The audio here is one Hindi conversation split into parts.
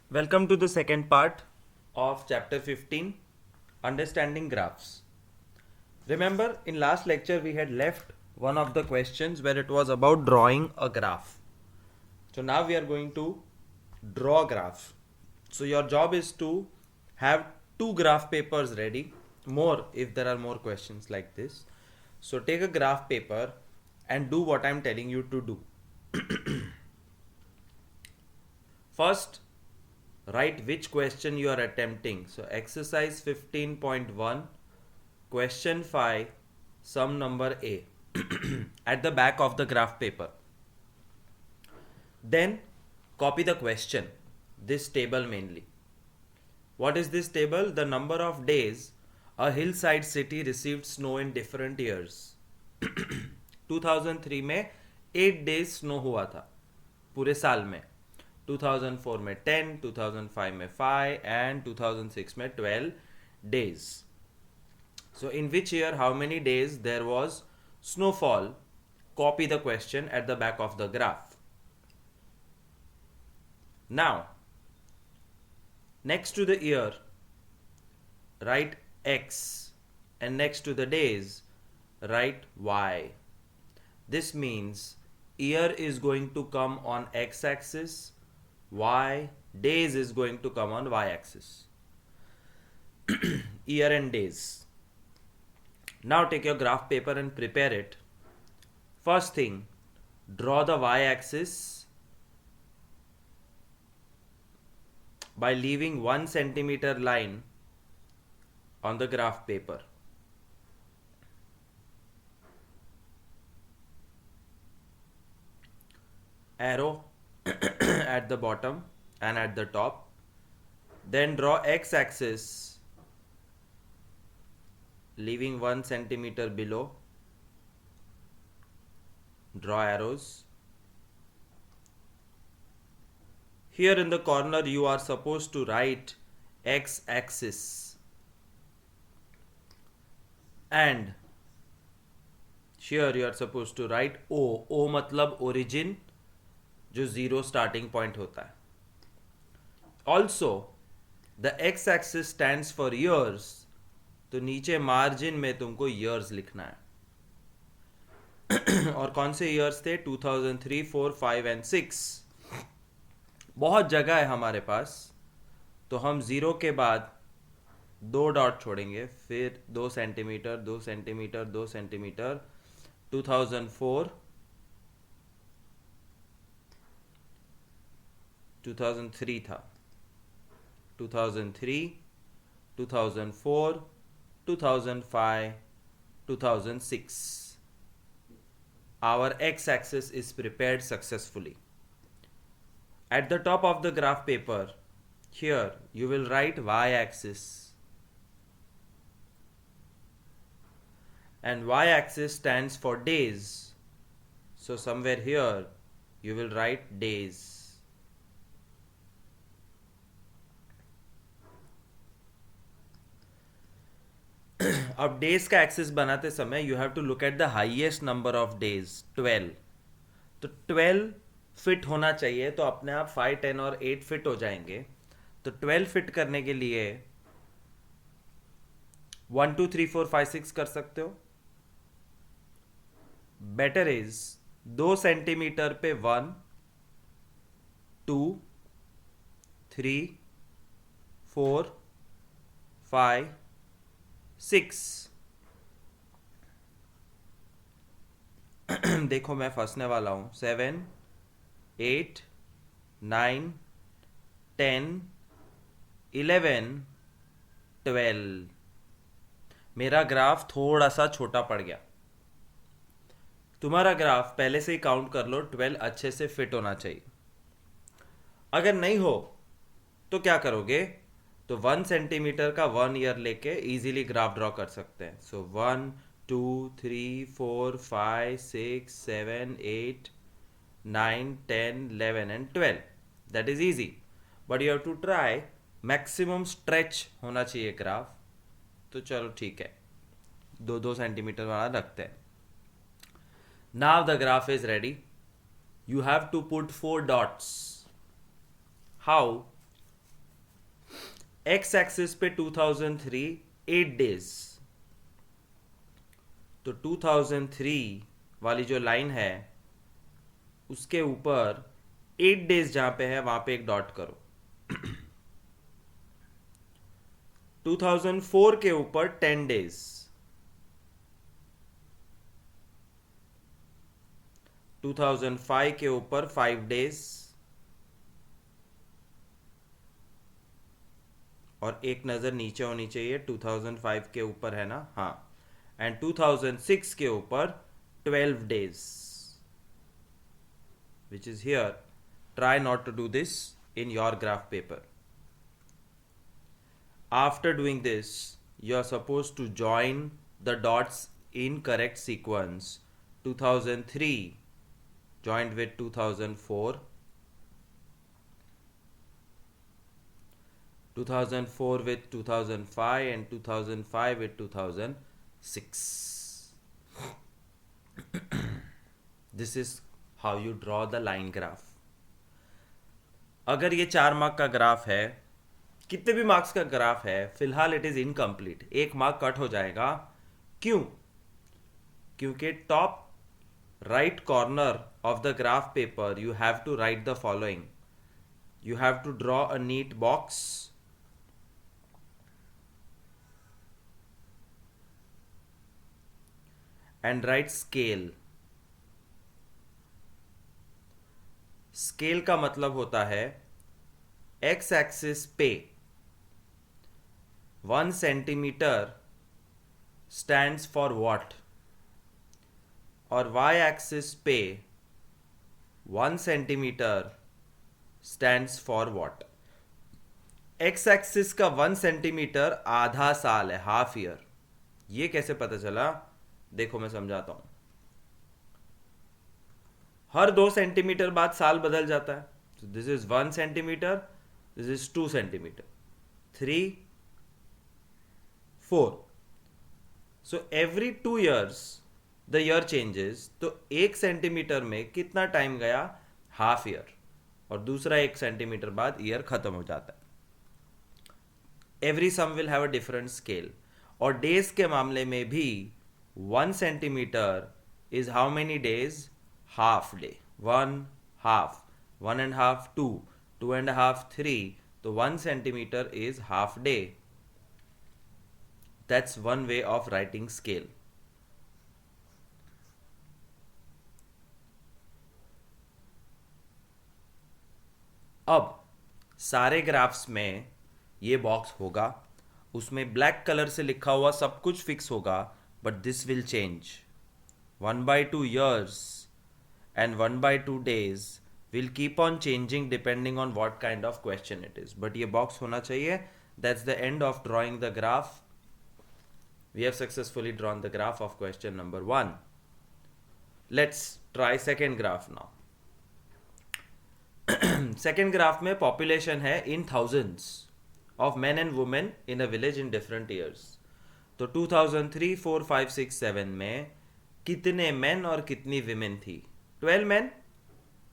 Welcome to the second part of chapter 15, Understanding Graphs. Remember, in last lecture we had left one of the questions where it was about drawing a graph. So now we are going to draw a graph. So your job is to have two graph papers ready, more if there are more questions like this. So take a graph paper and do what I am telling you to do. First, write which question you are attempting. So exercise 15.1, question 5, sum number A at the back of the graph paper. Then copy the question, this table mainly. What is this table? The number of days a hillside city received snow in different years. 2003 में 8 days स्नो हुआ था पूरे साल में. 2004 में 10, 2005 में 5 and 2006 में 12 days. So in which year how many days there was snowfall? Copy the question at the back of the graph. Now next to the year write X and next to the days write Y. This means year is going to come on X axis, Y days is going to come on Y axis. Year and days. Now take your graph paper and prepare it. First thing, draw the Y axis by leaving 1 centimeter line on the graph paper. Arrow at the bottom and at the top. Then draw X axis leaving 1 centimeter below. Draw arrows. Here in the corner you are supposed to write X axis, and here you are supposed to write O. O मतलब origin जो zero starting point होता है. Also the X axis stands for years, तो नीचे मार्जिन में तुमको years लिखना है. और कौन से years थे? 2003, 4, 5 and 6. बहुत जगह है हमारे पास, तो हम ज़ीरो के बाद 2 डॉट छोड़ेंगे, फिर 2 सेंटीमीटर, 2 सेंटीमीटर, 2 सेंटीमीटर. 2004, 2003 था. 2003, 2004, 2005, 2006. Our x-axis is prepared successfully. At the top of the graph paper, here you will write y-axis, and y-axis stands for days, so somewhere here you will write days. अब डेज का एक्सिस बनाते समय you have to look at the highest number of days, 12. तो 12 फिट होना चाहिए, तो अपने आप 5, 10 और 8 फिट हो जाएंगे. तो 12 फिट करने के लिए 1, 2, 3, 4, 5, 6 कर सकते हो. बेटर इज 2 सेंटीमीटर पे 1, 2, 3, 4, 5, 6. देखो मैं फंसने वाला हूं. 7, 8, 9, 10, 11, 12. मेरा ग्राफ थोड़ा सा छोटा पड़ गया. तुम्हारा ग्राफ पहले से ही काउंट कर लो, 12 अच्छे से फिट होना चाहिए. अगर नहीं हो तो क्या करोगे? तो 1 सेंटीमीटर का 1 ईयर लेके इजीली ग्राफ ड्रॉ कर सकते हैं. सो 1, 2, 3, 4, 5, 6, 7, 8, 9, 10, 11 and 12. That is easy. But you have to try. Maximum stretch होना चाहिए ग्राफ. तो चलो ठीक है, 2-2 सेंटीमीटर वाला रखते हैं. Now the graph is ready. You have to put 4 dots. How? X axis पे 2003 8 डेज, तो 2003 वाली जो लाइन है उसके ऊपर 8 डेज जहां पे है वहां पे एक डॉट करो। 2004 के ऊपर 10 डेज, 2005 के ऊपर 5 डेज, और एक नज़र नीचे होनी चाहिए 2005 के ऊपर है ना, हाँ, एंड 2006 के ऊपर 12 days, which is here. Try not to do this in your graph paper. After doing this, you are supposed to join the dots in correct sequence. 2003 joined with 2004, 2004 with 2005, and 2005 with 2006. This is how you draw the line graph. अगर ये 4 मार्क का ग्राफ है, कितने भी मार्क्स का ग्राफ है, फिलहाल it is incomplete, 1 mark cut हो जाएगा। क्यों? क्योंकि top right corner of the graph paper you have to write the following. You have to draw a neat box, and write scale. Scale का मतलब होता है एक्स एक्सिस पे 1 सेंटीमीटर स्टैंड्स फॉर वॉट, और वाई एक्सिस पे 1 centimetre stands for what. X axis का 1 सेंटीमीटर आधा साल है, हाफ ईयर। ये कैसे पता चला? देखो मैं समझाता हूं। हर 2 सेंटीमीटर बाद साल बदल जाता है। This is 1 centimetre, this is 2 centimetre, 3, 4। So every 2 years the year changes. तो 1 सेंटीमीटर में कितना टाइम गया? Half year. और दूसरा 1 सेंटीमीटर बाद ईयर खत्म हो जाता है। Every sum will have a different scale. और डेज के मामले में भी 1 centimetre is how many days? Half day. 1 half, 1.5 2, 2.5 3, तो 1 centimetre is half day. That's one way of writing scale. अब सारे ग्राफ्स में ये बॉक्स होगा, उसमें ब्लैक कलर से लिखा हुआ सब कुछ फिक्स होगा, but this will change. 1/2 years and 1/2 days will keep on changing depending on what kind of question it is. But ये बॉक्स होना चाहिए। That's the end of drawing the graph. We have successfully drawn the graph of question number 1. Let's try second graph now. Second graph में population है in thousands of men and women in a village in different years. तो 2003, 4, 5, 6, 7 में कितने men और कितनी women थी? 12 men.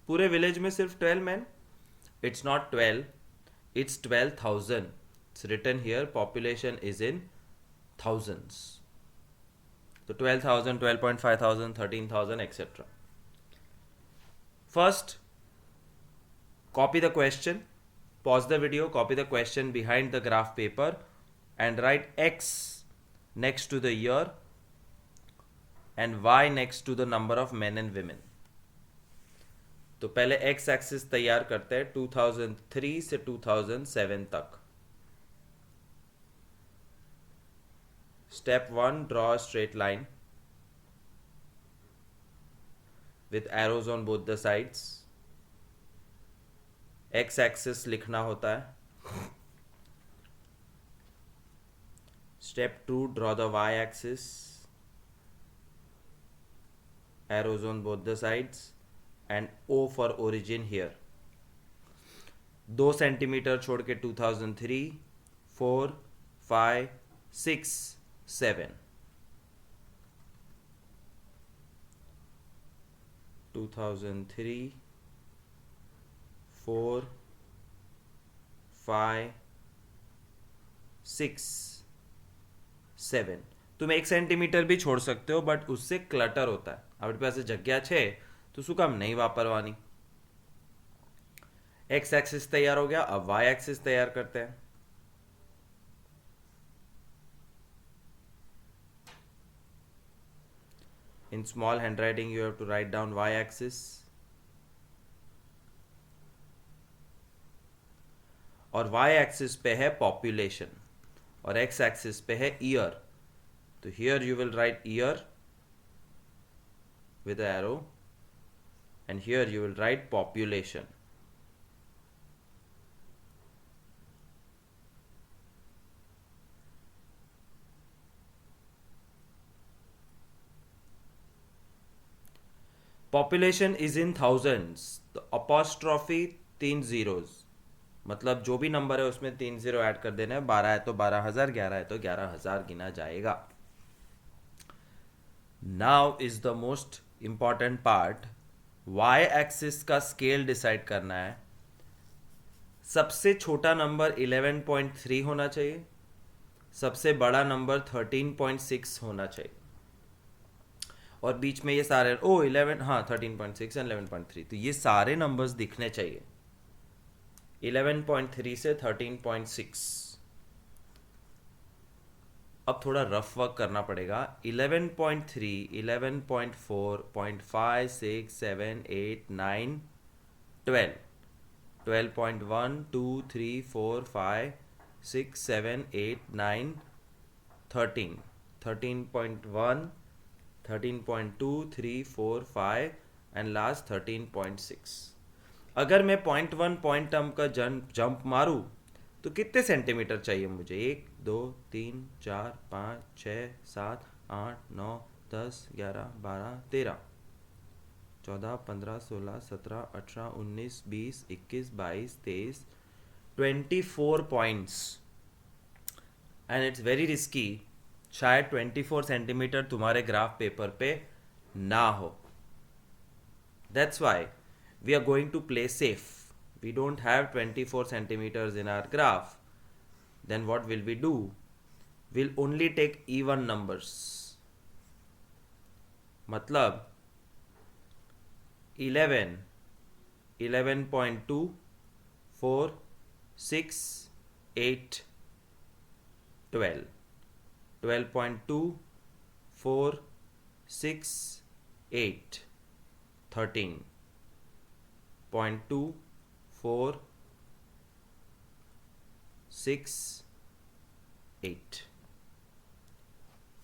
पूरे village में सिर्फ 12 men. It's not 12, it's 12,000. It's written here, population is in thousands. So 12,000, 12,500, 13,000, etc. First, copy the question, pause the video, copy the question behind the graph paper, and write X next to the year and Y next to the number of men and women. तो पहले X एक्सिस तैयार करते हैं 2003 से 2007 तक। Step 1, draw a straight line with arrows on both the sides. X axis लिखना होता है। Step 2, draw the Y axis, arrows on both the sides, and O for origin here. 2 centimetre छोड़ के 2003, 4, 5, 6, 7, 2003, 4, 5, 6 7 तुम 1 सेंटीमीटर भी छोड़ सकते हो, बट उससे क्लटर होता है। આપણી પાસે જગ્યા છે તો શું કામ नहीं वापरवानी। एक्स एक्सिस तैयार हो गया, अब वाई एक्सिस तैयार करते हैं। In small hand writing you have to write down Y axis, और वाई एक्सिस पे है पॉपुलेशन और एक्स एक्सिस पे है ईयर। तो here you will write year with arrow, and here you will write population. Population is in thousands. The apostrophe 3 zeros, मतलब जो भी नंबर है उसमें 3 जीरो ऐड कर देना है। 12 है तो 12,000, 11 है तो 11,000 गिना जाएगा। Now is the most important part, Y axis का स्केल डिसाइड करना है। सबसे छोटा नंबर 11.3 होना चाहिए, सबसे बड़ा नंबर 13.6 होना चाहिए, और बीच में ये सारे 13.6 एंड 11.3, तो ये सारे नंबर्स दिखने चाहिए 11.3 से 13.6। अब थोड़ा रफ वर्क करना पड़ेगा। 11.3, 11.4, 0.5, 6, 7, 8, 9, 12, 12.1, 2, 3, 4, 5, 6, 7, 8, 9, 13, 13.1, 13.2, 3, 4, 5 एंड लास्ट 13.6। अगर मैं 0.1 पॉइंट टर्म का जंप मारूं तो कितने सेंटीमीटर चाहिए मुझे? 1, 2, 3, 4, 5, 6, 7, 8, 9, 10, 11, 12, 13, 14, 15, 16, 17, 18, 19, 20, 21, 22, 23, 24 points, and it's very risky. शायद 24 सेंटीमीटर तुम्हारे ग्राफ पेपर पे ना हो। That's why we are going to play safe. We don't have 24 centimeters in our graph. Then what will we do? We'll only take even numbers. मतलब 11, 11.2, 4, 6, 8, 12, 12.2, 4, 6, 8, 13.2, 4, 6, 8,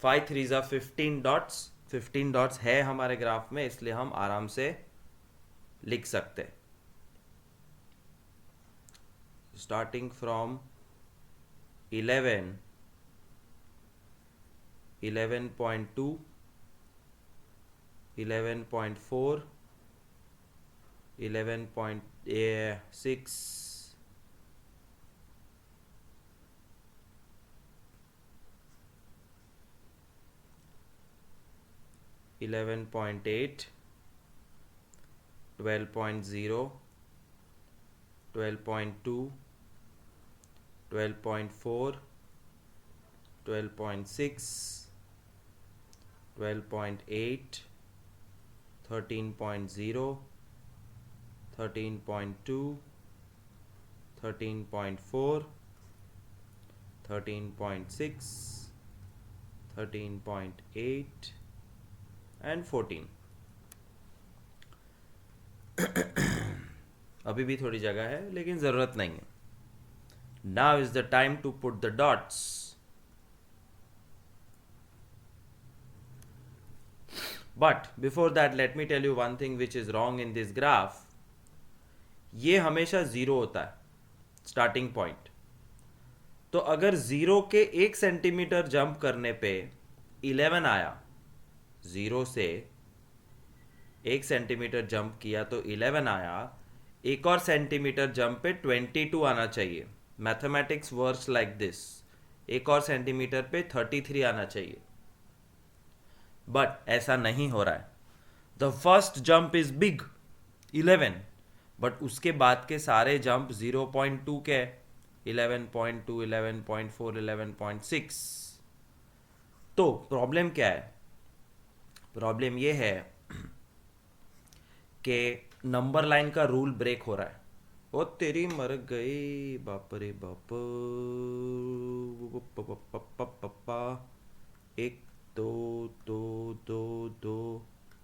5 3s are 15 डॉट्स। 15 डॉट्स है हमारे ग्राफ में, इसलिए हम आराम से लिख सकते हैं। Starting from 11, 11.2, 11.4, 11.6, 11.8, 12.0, 12.2, 12.4, 12.6, 12.8, 13.0, 13.2, 13.4, 13.6, 13.8 and 14। अभी भी थोड़ी जगह है लेकिन ज़रूरत नहीं है। Now is the time to put the dots. But before that let me tell you one thing which is wrong in this graph. ये हमेशा जीरो होता है स्टार्टिंग पॉइंट। तो अगर जीरो के 1 सेंटीमीटर जंप करने पे 11 आया, जीरो से 1 सेंटीमीटर जंप किया तो 11 आया, एक और सेंटीमीटर जंप पे 22 आना चाहिए। Mathematics works like this. एक और सेंटीमीटर पे 33 आना चाहिए, बट ऐसा नहीं हो रहा है। The first jump is big 11, but उसके बाद के सारे जंप 0.2 के है। 11.2, 11.4, 11.6। तो प्रॉब्लम क्या है? प्रॉब्लम ये है कि नंबर लाइन का रूल ब्रेक हो रहा है। ओ तेरी मर गई, बाप रे बाप। पप्पा, एक, दो, दो, दो, दो,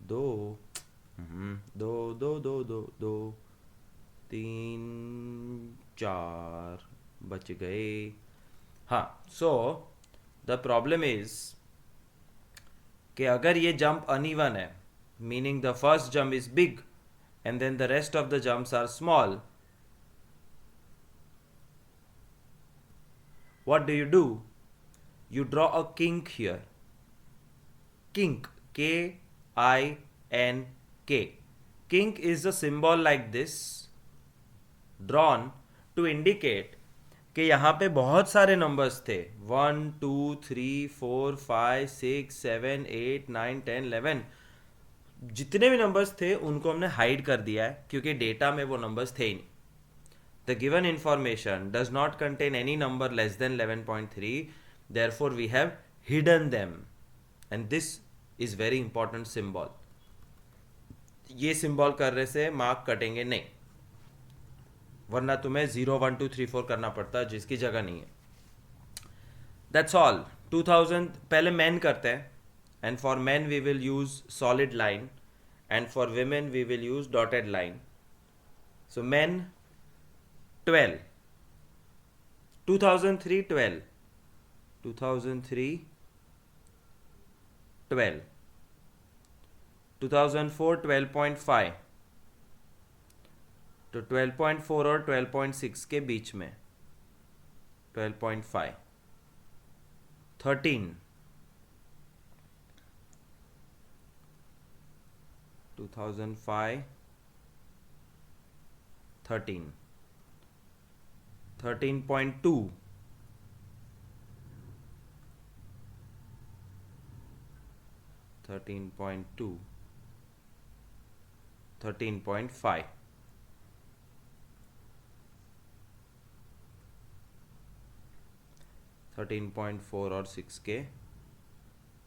दो, दो, दो, दो, दो, दो, तीन, चार बच गए। हाँ, सो द प्रॉब्लम इज कि अगर ये जंप अनइवन है, meaning the first jump is big and then the rest of the jumps are small, what do? You draw a kink here. Kink, K-I-N-K. Kink is a symbol like this, drawn to indicate कि यहाँ पे बहुत सारे नंबर्स थे, 1, 2, 3, 4, 5, 6, 7, 8, 9, 10, 11। जितने भी नंबर्स थे उनको हमने हाइड कर दिया है क्योंकि डेटा में वो नंबर्स थे ही नहीं। The given information does not contain any number less than 11.3, therefore we have hidden them, and this is very important symbol. ये सिंबल करने से मार्क कटेंगे नहीं, वरना तुम्हें 0, 1, 2, 3, 4 करना पड़ता है जिसकी जगह नहीं है। That's all. 2000 पहले men करते हैं, and for men we will use solid line, and for women we will use dotted line. So men 12, 2003 12, 2003 12, 2004 12.5, तो 12.4 और 12.6 के बीच में 12.5, 13, 2005 13, 13.2, 13.2, 13.5, 13.4 और 6 के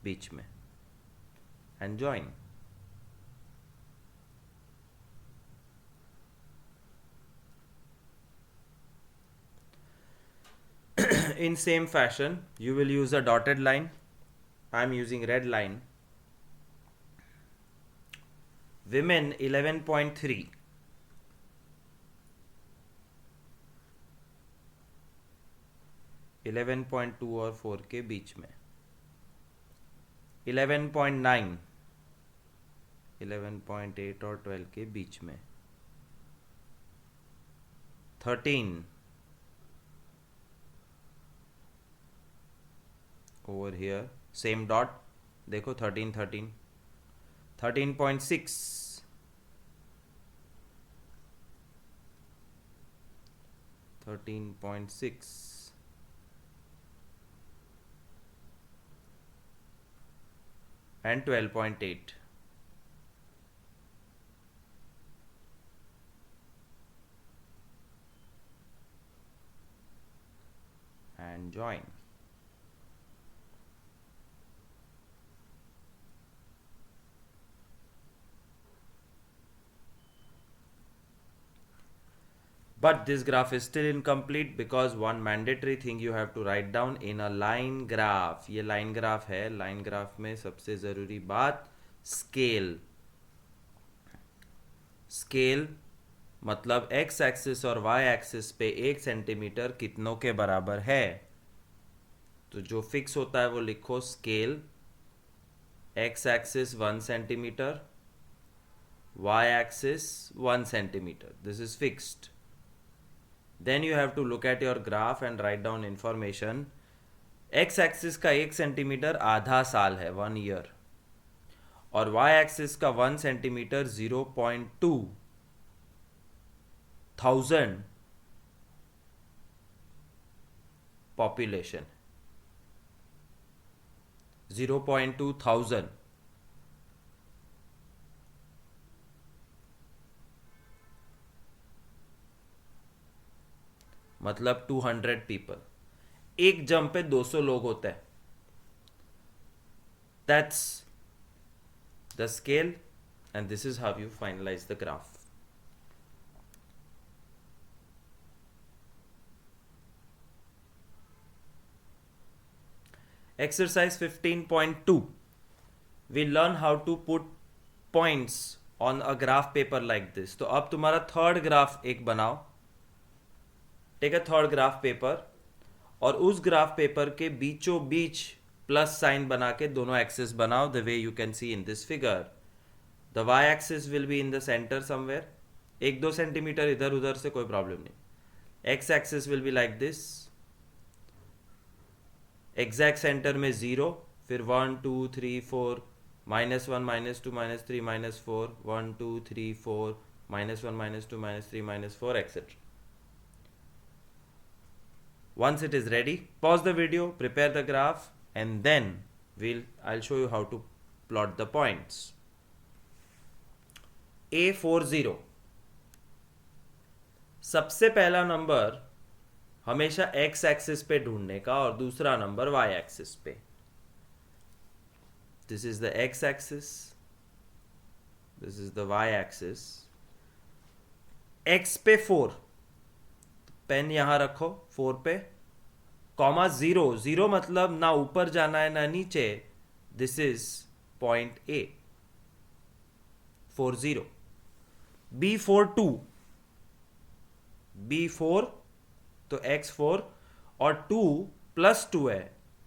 बीच में, and join. In same fashion, you will use a dotted line. I am using red line. Women 11.3, 11.2 और 4 के बीच में, 11.9, 11.8 और 12 के बीच में, 13 over here, same dot, देखो 13, 13, 13.6, 13.6, and 12.8, and join. But this graph is still incomplete because one mandatory thing you have to write down in a line graph. ये line graph है, line graph में सबसे ज़रूरी बात scale. Scale मतलब x एक्सिस और y एक्सिस पे 1 सेंटीमीटर कितनों के बराबर है। तो जो फिक्स होता है वो लिखो scale, x axis 1 centimetre, y axis 1 centimetre, this is fixed. Then you have to look at your graph and write down information. x axis का 1 सेंटीमीटर आधा साल है, 1 ईयर, और y एक्सिस का 1 सेंटीमीटर 0.2 थाउजेंड पॉपुलेशन, 0.2 थाउजेंड। मतलब 200 पीपल। एक जंप पे 200 लोग होते हैं। That's the scale and this is how you finalise the graph. Exercise 15.2, we learn how to put points on a graph paper like this. तो अब तुम्हारा थर्ड ग्राफ एक बनाओ। Take a third graph paper और उस ग्राफ पेपर के बीचों बीच प्लस साइन बना के दोनों एक्सिस बनाओ, the way you can see in this figure. The Y axis will be in the centre somewhere, 1-2 centimetre इधर उधर से कोई प्रॉब्लम नहीं। X axis will be like this, exact centre में 0, फिर 1 2 3 4 -1 -2 -3 -4 1 2 3 4 -1 -2 -3 -4 etc. Once it is ready, pause the video, prepare the graph, and then I'll show you how to plot the points. A40, सबसे पहला नंबर हमेशा x एक्सिस पे ढूंढने का और दूसरा नंबर y एक्सिस पे। This is the x axis, this is the y axis. x पे 4, पेन यहां रखो 4 पे, कॉमा 0, 0 मतलब ना ऊपर जाना है ना नीचे। This is point A, 40। B42, B4 तो x4 और 2 + 2 है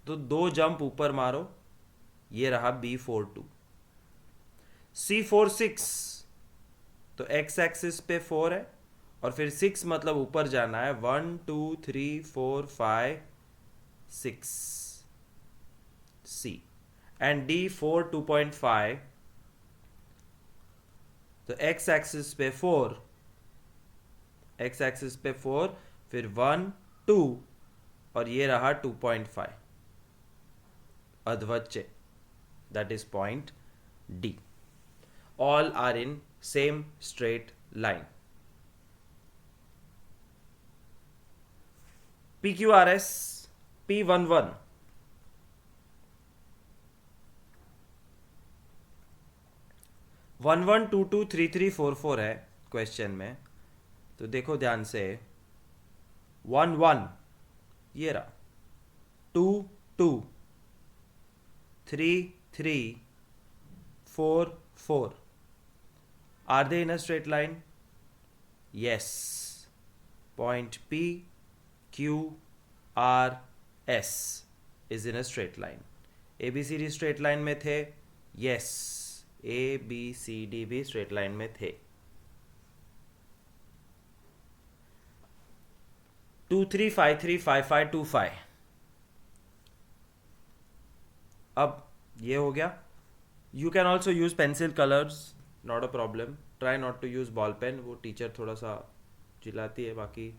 तो 2 जंप ऊपर मारो, ये रहा B42। C46 तो x एक्सिस पे 4 है और फिर 6 मतलब ऊपर जाना है, 1 2 3 4 5 6 C। एंड D4 2.5 तो x एक्सिस पे 4, x एक्सिस पे 4, फिर 1 2 और ये रहा 2.5 अधवच्चे, that is point D। All are in same straight line. PQRS P11 11223344 है क्वेश्चन में, तो देखो ध्यान से। 1 1 ये रहा, 2 2 3 3 4 4। Are they in a straight line? Yes. Point P Q R S is in a straight line. ABCD straight line में थे? यस, ABCD भी स्ट्रेट लाइन में थे। 2 3 5 3 5 5 2 5। अब ये हो गया। You can also use pencil colours, not a problem. Try not to use ball pen, वो टीचर थोड़ा सा चिल्लाती है। बाकी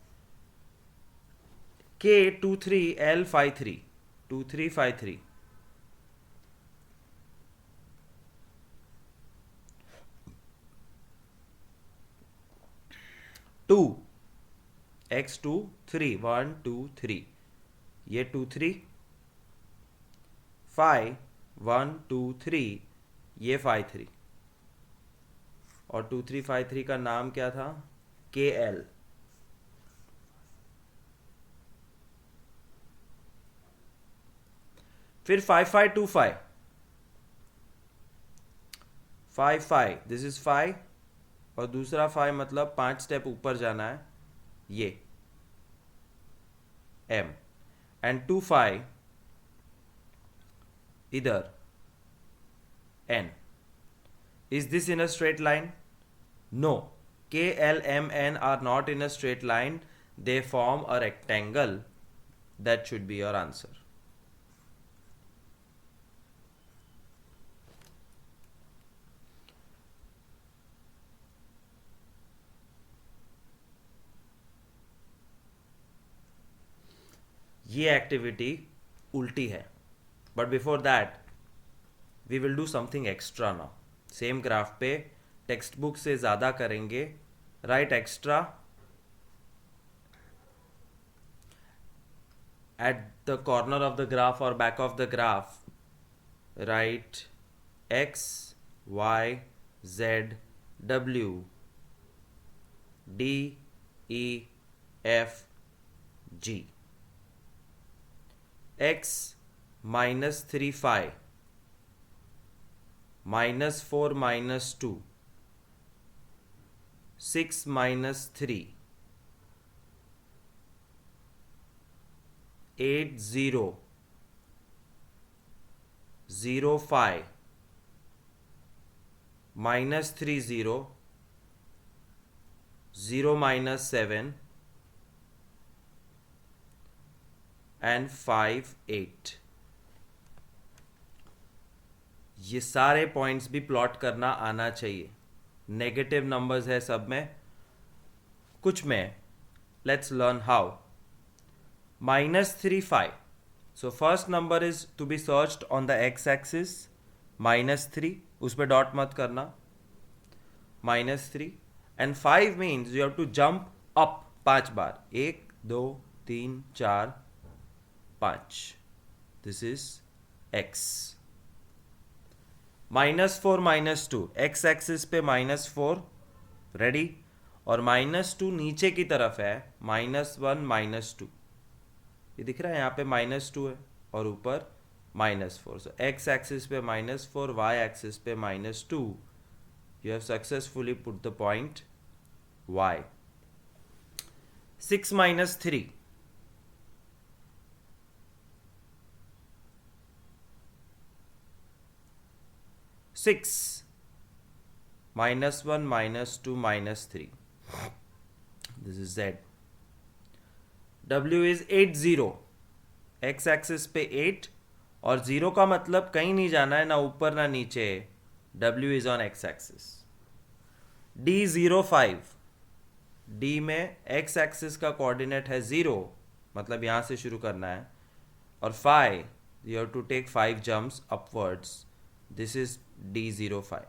K 2 3 L 5 3 2 3 5 3। टू x2 3 1 2 3, ये 2 3 5 1 2 3, ये 5 3 और 2 3 5 3 का नाम क्या था? KL। फिर 5 5 2 5 5 5, दिस इज 5 और दूसरा 5 मतलब 5 स्टेप ऊपर जाना है, ये M। एंड 2 5 इधर N। Is this in a straight line? No, K L M N are not in a straight line, they form a rectangle. That should be your answer. ये एक्टिविटी उल्टी है, but before that we will do something extra now. Same graph पे टेक्स्ट बुक से ज़्यादा करेंगे। Right extra at the corner of the graph or back of the graph, write x, y, z, w, d, e, f, g. x minus 3 phi minus 4 minus 2 6 minus 3 8 0 0 5 minus 3 0 0 minus 7 and 5 8. ये सारे पॉइंट्स भी प्लॉट करना आना चाहिए. नेगेटिव नंबर्स है सब में, कुछ में. Let's learn how. -3 5. So first number is to be searched on the x-axis. -3, उस पर डॉट मत करना. -3 and 5 means you have to jump up 5 bar. 1 2 3 4 5. This is x. -4 -2, x-axis पे -4 रेडी, और -2 नीचे की तरफ है. -1 -2, ये दिख रहा है यहाँ पे -2 है और ऊपर -4. सो एक्स एक्सिस पे -4, वाई एक्सिस पे -2. You have successfully put the point y. 6 minus 3 6 -1 -2 -3. This is z. W is 8 0. x axis पे 8 और 0 का मतलब कहीं नहीं जाना है, ना ऊपर ना नीचे. W is on x axis. D 0 5. D में x एक्सिस का कोऑर्डिनेट है 0, मतलब यहां से शुरू करना है. और 5, you have to take 5 jumps upwards. This is D 0 5.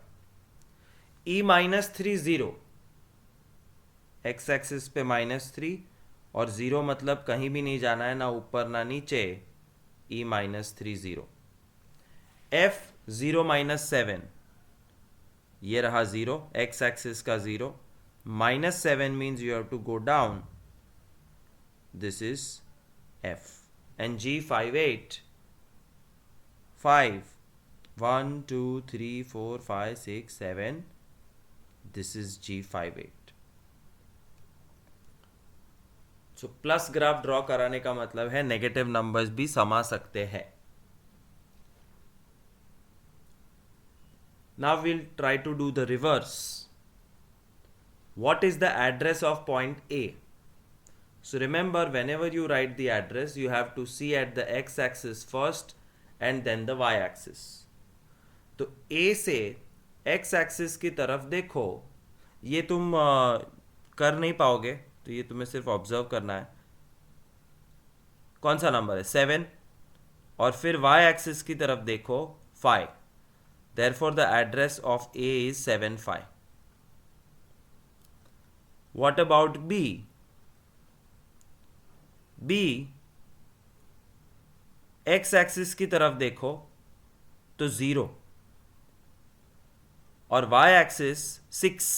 E -3 0. x axis पे -3 और 0 मतलब कहीं भी नहीं जाना है, ना ऊपर ना नीचे. E -3 0. F 0 -7. ये रहा 0, x एक्सिस का 0. -7 means you have to go down. This is F. And G 5 8. 5 1 2 3 4 5 6 7. This is G 5 8. So plus graph draw कराने का मतलब है नेगेटिव नंबर्स भी समा सकते हैं. Now will try to do the reverse. What is the address of point A? So remember, whenever you write the address, you have to see at the x axis first and then the y axis. तो A से x axis की तरफ देखो. ये तुम कर नहीं पाओगे, तो ये तुम्हें सिर्फ ऑब्जर्व करना है. कौन सा नंबर है? 7. और फिर y एक्सिस की तरफ देखो 5. Therefore the address of A is 7 5. What about B? B x axis की तरफ देखो तो 0 और y axis 6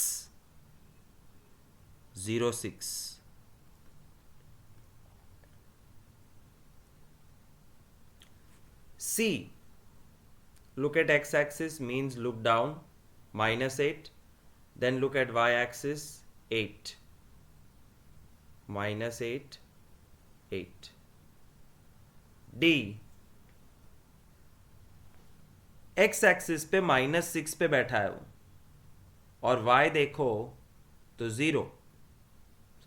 0 6. C, look at x axis means look down, -8. Then look at y axis 8. -8 8. D, x axis पे -6 पे बैठा है वो, और y देखो तो 0,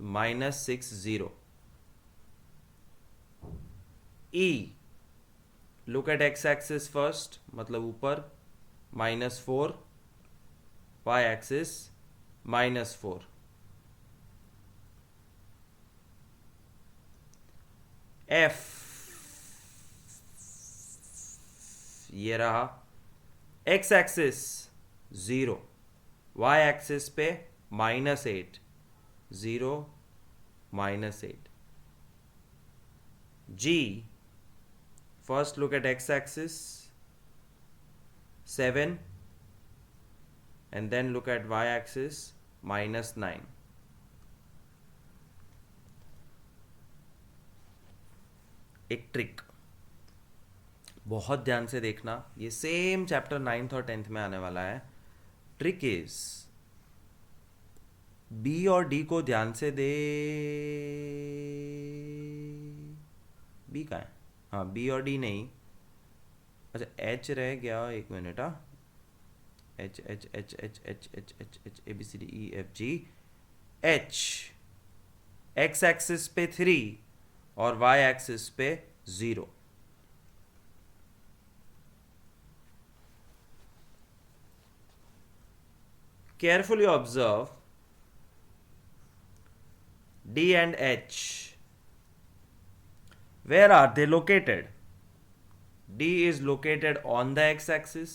-6 0. E, look at x axis first, मतलब ऊपर -4, y axis -4. F, ये रहा x एक्सिस 0, y एक्सिस पे -8 0 -8. G, first look at x-axis 7 and then look at y-axis -9. एक ट्रिक बहुत ध्यान से देखना, ये सेम चैप्टर 9th और 10th में आने वाला है. ट्रिक इज बी और डी को ध्यान से दे. बी का है, हाँ बी और डी नहीं, अच्छा एच रह गया, एक मिनट. हाँ H H H H H H H H A B C D E F G. H X axis पे 3 और वाई एक्सिस पे 0. Carefully observe D and H. Where are they located? D is located on the x-axis.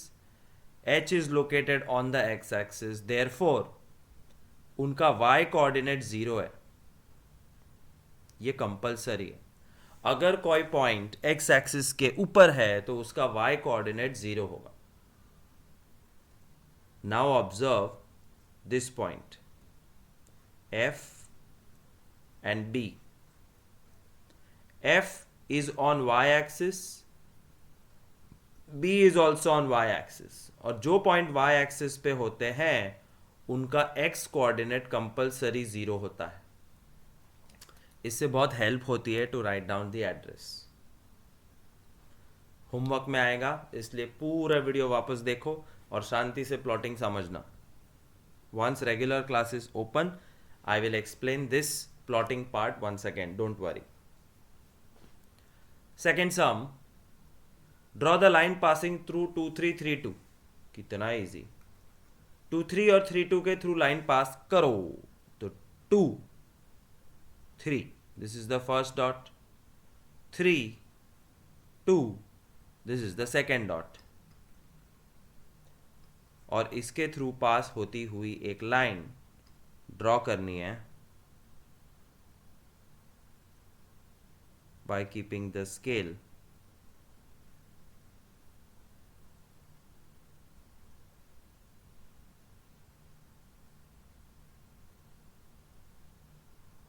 H is located on the x-axis. Therefore, उनका y coordinate 0 है. ये कंपलसरी है. अगर कोई पॉइंट x एक्सिस के ऊपर है तो उसका y coordinate 0 होगा. Now observe this point F and B. F is on y-axis, B is also on y-axis. और जो पॉइंट y-axis पे होते हैं उनका x कोऑर्डिनेट कंपलसरी 0 होता है. इससे बहुत हेल्प होती है to write down the address. Homework में आएगा, इसलिए पूरा वीडियो वापस देखो और शांति से प्लॉटिंग समझना. Once regular class is open, I will explain this plotting part once again. Don't worry. Second sum. Draw the line passing through 2, 3, 3, 2. कितना easy. 2, 3 और 3, 2 के थ्रू लाइन पास करो. तो 2, 3. This is the first dot. 3, 2. This is the second dot. और इसके थ्रू पास होती हुई एक लाइन ड्रॉ करनी है बाय कीपिंग द स्केल.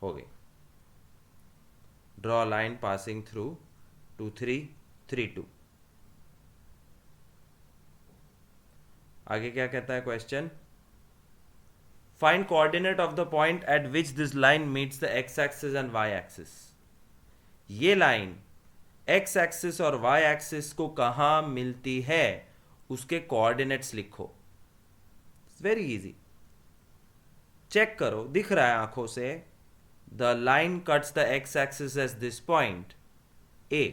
हो गई. Draw line passing through 2, 3, 3, 2. आगे क्या कहता है question? Find coordinate of the point at which this line meets the X axis and Y axis. ये लाइन एक्स एक्सिस और वाई एक्सिस को कहां मिलती है उसके कोऑर्डिनेट्स लिखो. Very easy. चेक करो, दिख रहा है आंखों से. The line cuts the X axis as this point A.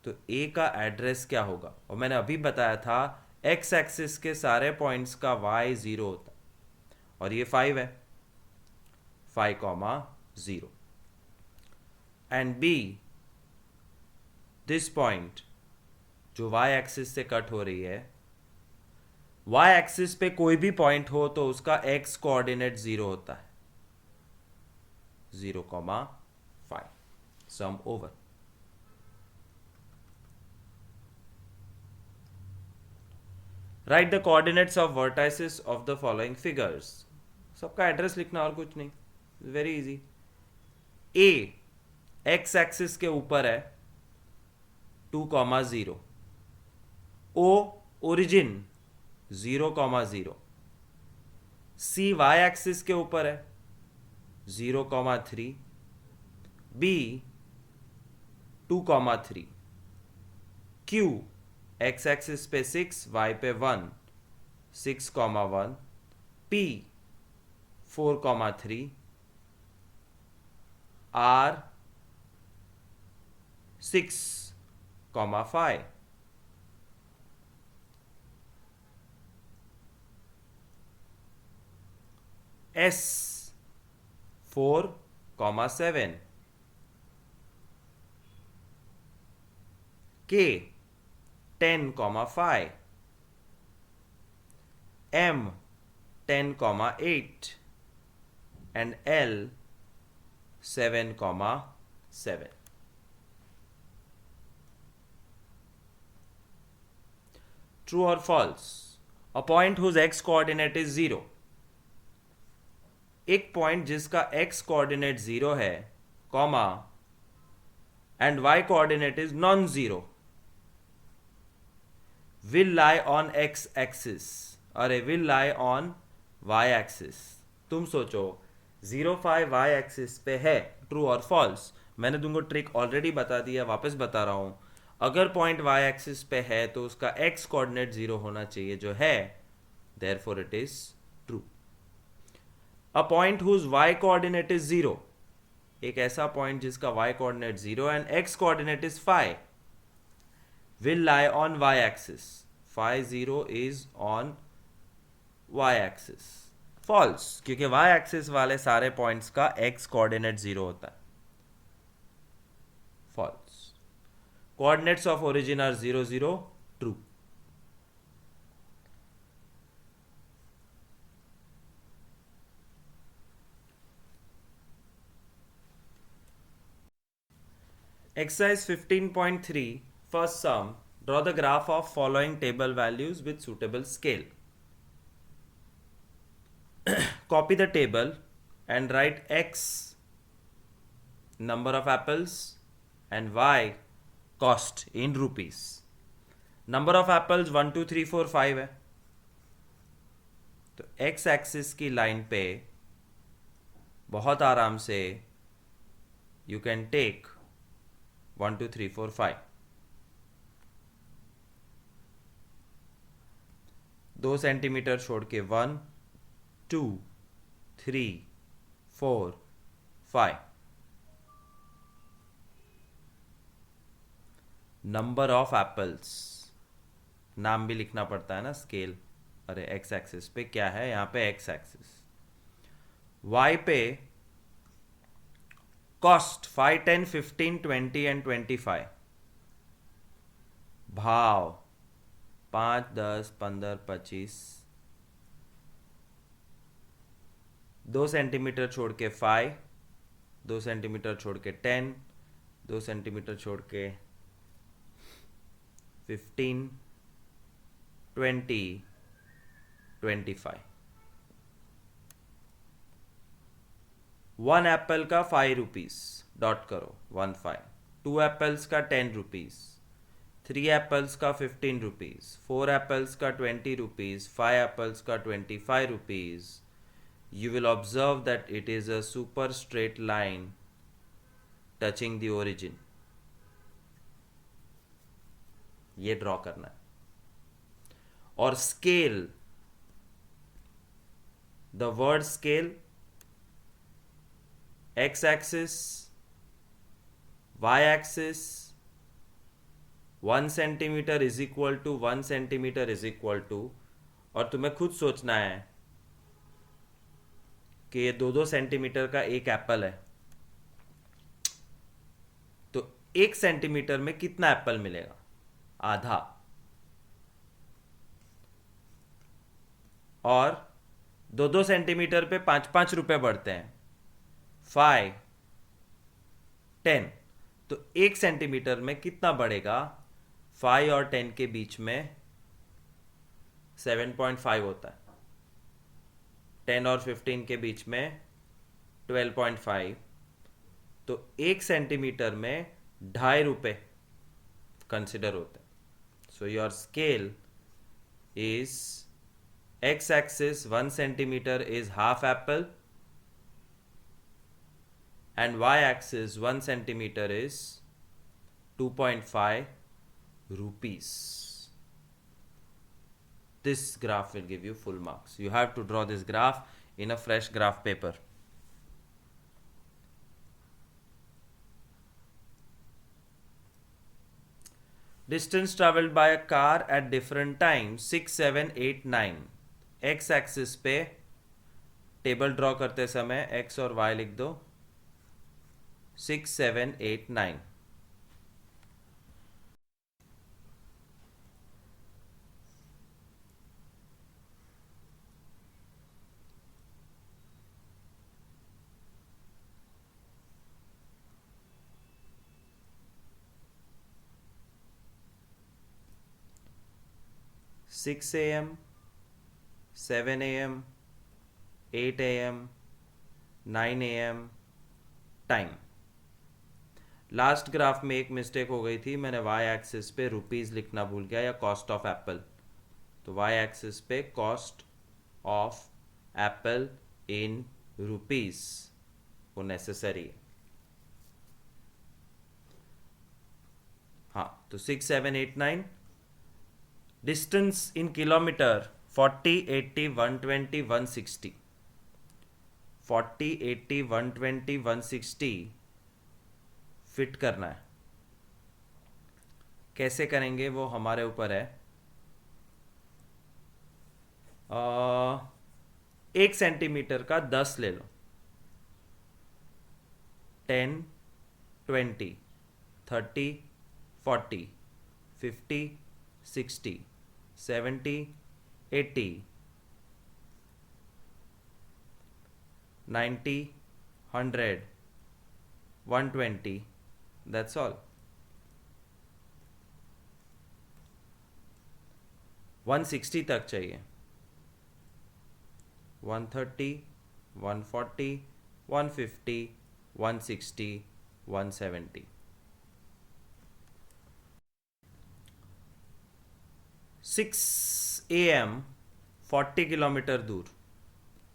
तो ए का एड्रेस क्या होगा? और मैंने अभी बताया था एक्स एक्सिस के सारे पॉइंट्स का y 0 होता है और ये 5 है. 5, 0. एंड B, दिस पॉइंट जो y एक्सिस से कट हो रही है, y एक्सिस पे कोई भी पॉइंट हो तो उसका x कोऑर्डिनेट 0 होता है. 0, 5. Sum over. Right the coordinates of vertices of the following figures. सबका एड्रेस लिखना और कुछ नहीं. Very easy. A X axis के ऊपर है 2, 0. O origin 0, 0. C Y axis के ऊपर है 0, 3. बी 2, 3. क्यू एक्स एक्सिस पे 6, वाई पे 1, 6, 1. पी 4, 3. आर 6, 5. एस 4, 7. के 10, 5. M 10, 8 and L 7, 7. ट्रू और false? A point whose X coordinate is 0, एक पॉइंट जिसका एक्स कोऑर्डिनेट 0 है, comma, and Y coordinate is non zero, will lie on X axis, or will lie on Y axis. तुम सोचो 0, 5 वाई एक्सिस पे है, ट्रू और फॉल्स? मैंने तुमको ट्रिक ऑलरेडी बता दिया, वापस बता रहा हूं। अगर पॉइंट वाई एक्सिस पे है तो उसका एक्स कोऑर्डिनेट 0 होना चाहिए, जो है, therefore it is true. A point whose Y coordinate is 0, एक ऐसा पॉइंट जिसका y coordinate 0 and x coordinate is phi, will lie on y axis, phi 0 is on y axis। false, क्योंकि y axis वाले सारे पॉइंट्स का x कोऑर्डिनेट 0 होता है। false। coordinates of origin are 0, 0, true। Exercise 15.3, first sum, draw the graph of following table values with suitable scale। Copy the table and write x number of apples and y cost in rupees। Number of apples 1 2 3 4 5 है, तो x एक्सिस की लाइन पे बहुत आराम से यू कैन टेक 1 2 3 4 5, 2 सेंटीमीटर छोड़ के 1 2 3 4 5। नंबर ऑफ एप्पल्स, नाम भी लिखना पड़ता है ना, स्केल। अरे एक्स एक्सिस पे क्या है, यहाँ पे एक्स एक्सिस। वाई पे कॉस्ट 5 10 15 20 एंड 25, भाव 5 10 15 25, 2 सेंटीमीटर छोड़ के 5, 2 सेंटीमीटर छोड़ के 10, 2 सेंटीमीटर छोड़ के 15 20 25। 1 एप्पल का 5 रुपीज, डॉट करो 1 5। 2 एप्पल्स का 10 रुपीज, 3 एप्पल्स का 15 रुपीज, 4 एप्पल्स का 20 रुपीज, 5 एप्पल्स का 25 rupees. You will observe that it is a super straight line touching the origin। ये ड्रॉ करना है। और scale, the word scale, X axis, Y axis, 1 centimetre is equal to 1 centimetre is equal to, और तुम्हें खुद सोचना है कि ये 2 सेंटीमीटर का एक एप्पल है, तो 1 सेंटीमीटर में कितना एप्पल मिलेगा? आधा। और 2 सेंटीमीटर पे 5 रुपए बढ़ते हैं, 5 10, तो 1 सेंटीमीटर में कितना बढ़ेगा? 5 और 10 के बीच में 7.5 होता है, 10 और 15 के बीच में 12.5, तो 1 सेंटीमीटर में 2.5 रुपए कंसिडर होते हैं। So your scale is x axis 1 centimeter is half apple and y axis 1 centimeter is 2.5 rupees। This graph will give you full marks। You have to draw this graph in a fresh graph paper। Distance traveled by a car at different times 6 7 8 9। x axis पे टेबल ड्रॉ करते समय x और y लिख दो, 6 7 8 9। 6 a.m., 7 a.m., 8 a.m., 9 a.m. Time. Last graph में एक मिस्टेक हो गई थी, मैंने वाई एक्सिस पे रुपीज़ लिखना भूल गया, या कॉस्ट ऑफ एप्पल। तो वाई एक्सिस पे cost of apple in rupees वो नेसेसरी है। हाँ, तो 6, 7, 8, 9। Distance in kilometre 40, 80, 120, 160। 40, 80, 120, 160 फिट करना है। कैसे करेंगे वो हमारे ऊपर है। 1 सेंटीमीटर का 10 ले लो। 10, 20, 30, 40, 50, 60, 70, 80, 90, 100, 120, that's all. 160 तक चाहिए। 130, 140, 150, 160, 170। 6 AM 40 किलोमीटर दूर।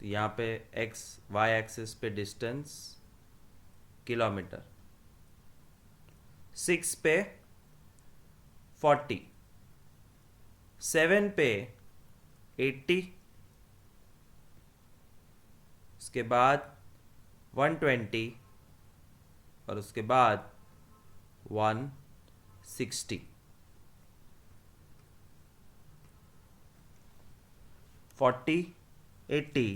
तो यहाँ पे एक्स वाई एक्सिस पे डिस्टेंस किलोमीटर, 6 पे 40, 7 पे 80, उसके बाद 120 और उसके बाद 160। 40, 80,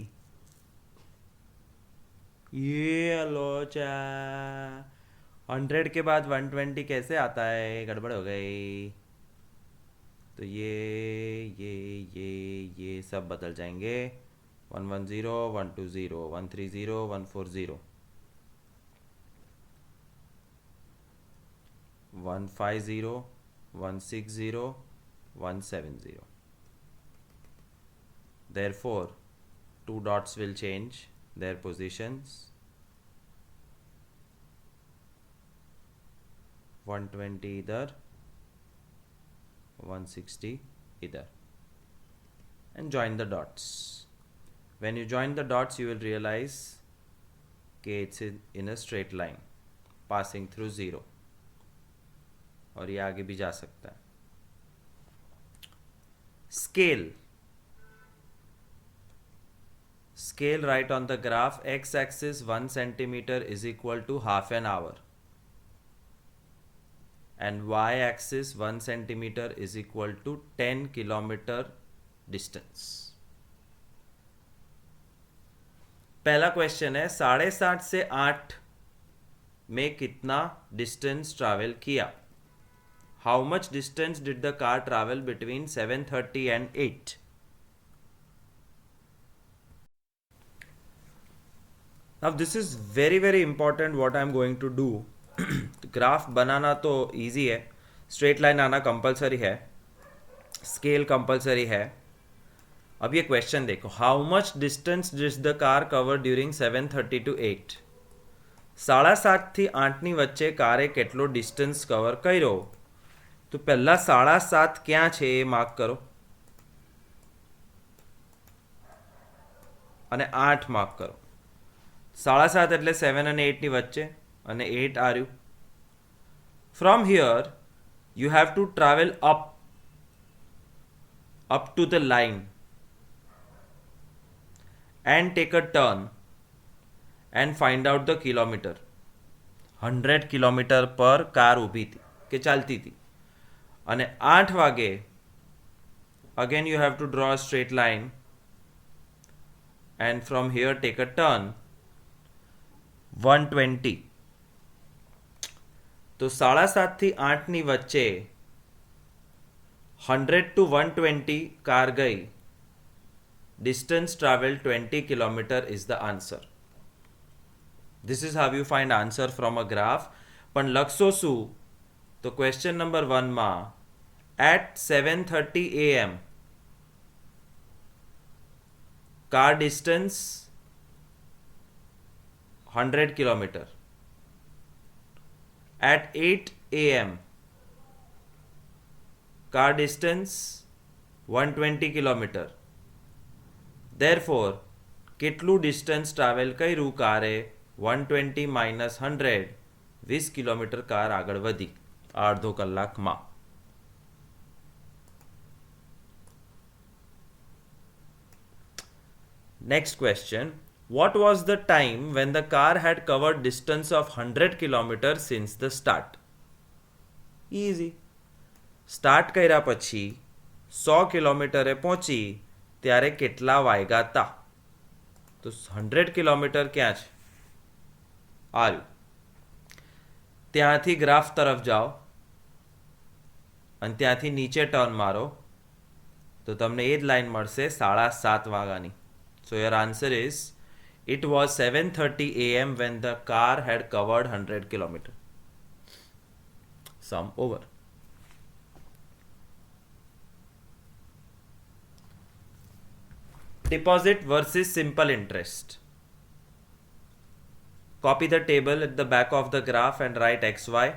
ये लोचा। 100 के बाद 120 कैसे आता है, गड़बड़ हो गई। तो ये सब बदल जाएंगे। 110, 120, 130, 140, 150, 160, 170। Therefore, 2 dots will change their positions. 120 इधर, 160 इधर, and join the dots. When you join the dots, you will realize कि it's in a straight line passing through 0, और ये आगे भी जा सकता है। Scale right on the graph. X-axis 1 centimeter is equal to half an hour, and y-axis 1 centimeter is equal to 10 kilometer distance. पहला क्वेश्चन है 7:30 से 8 में कितना डिस्टेंस ट्रैवल किया। How much distance did the car travel between 7:30 and 8? Now this is very very important what I am going to do. Graph बनाना तो इजी है, स्ट्रेट लाइन आना कंपलसरी है, स्केल कंपलसरी है। अब ये क्वेश्चन देखो, how much distance did the car cover during 7:30 to 8? 7:30 થી 8 ની વચ્ચે કારે કેટલો ડિસ્ટન્સ કવર કર્યો? તો પહેલા 7:30 ક્યાં છે એ માર્ક કરો અને 8 માર્ક કરો। 7:30 એટલે 7 અને 8 ની વચ્ચે, અને 8 આવ્યું। From here you have to travel up to the line and take a turn and find out the kilometer. 100 kilometre પર કાર ઊભી હતી કે ચાલતી હતી, અને 8 વાગે again you have to draw a straight line and from here take a turn 120। તો 7:30 થી 8 ની વચ્ચે 100 to 120 કાર ગઈ। Distance traveled 20 kilometer is the answer. This is how you find answer from a graph. પણ લખશો શું? તો ક્વેશ્ચન નંબર 1 માં at 7:30 am car distance 100 kilometer. At 8 a.m. car distance 120 kilometer. Therefore કેટલું ડિસ્ટન્સ ટ્રાવેલ કર્યું કારે 120 માઇનસ 100 20 કિલોમીટર કાર આગળ વધી અડધો કલાકમાં. Next question. What was the time when the car had covered distance of 100 kilometers since the start? Easy. Start કર્યા પછી 100 કિલોમીટરે પહોંચી ત્યારે કેટલા વાગ્યા હતા? તો 100 કિલોમીટર ક્યાં છે? આર્યું. ત્યાંથી ગ્રાફ તરફ જાઓ અને ત્યાંથી નીચે ટર્ન મારો તો તમને એ જ લાઈન મળશે 7:30 વાગ્યાની. So your answer is it was 7:30 a.m. when the car had covered 100 kilometers. Sum over. Deposit versus simple interest. Copy the table at the back of the graph and write XY.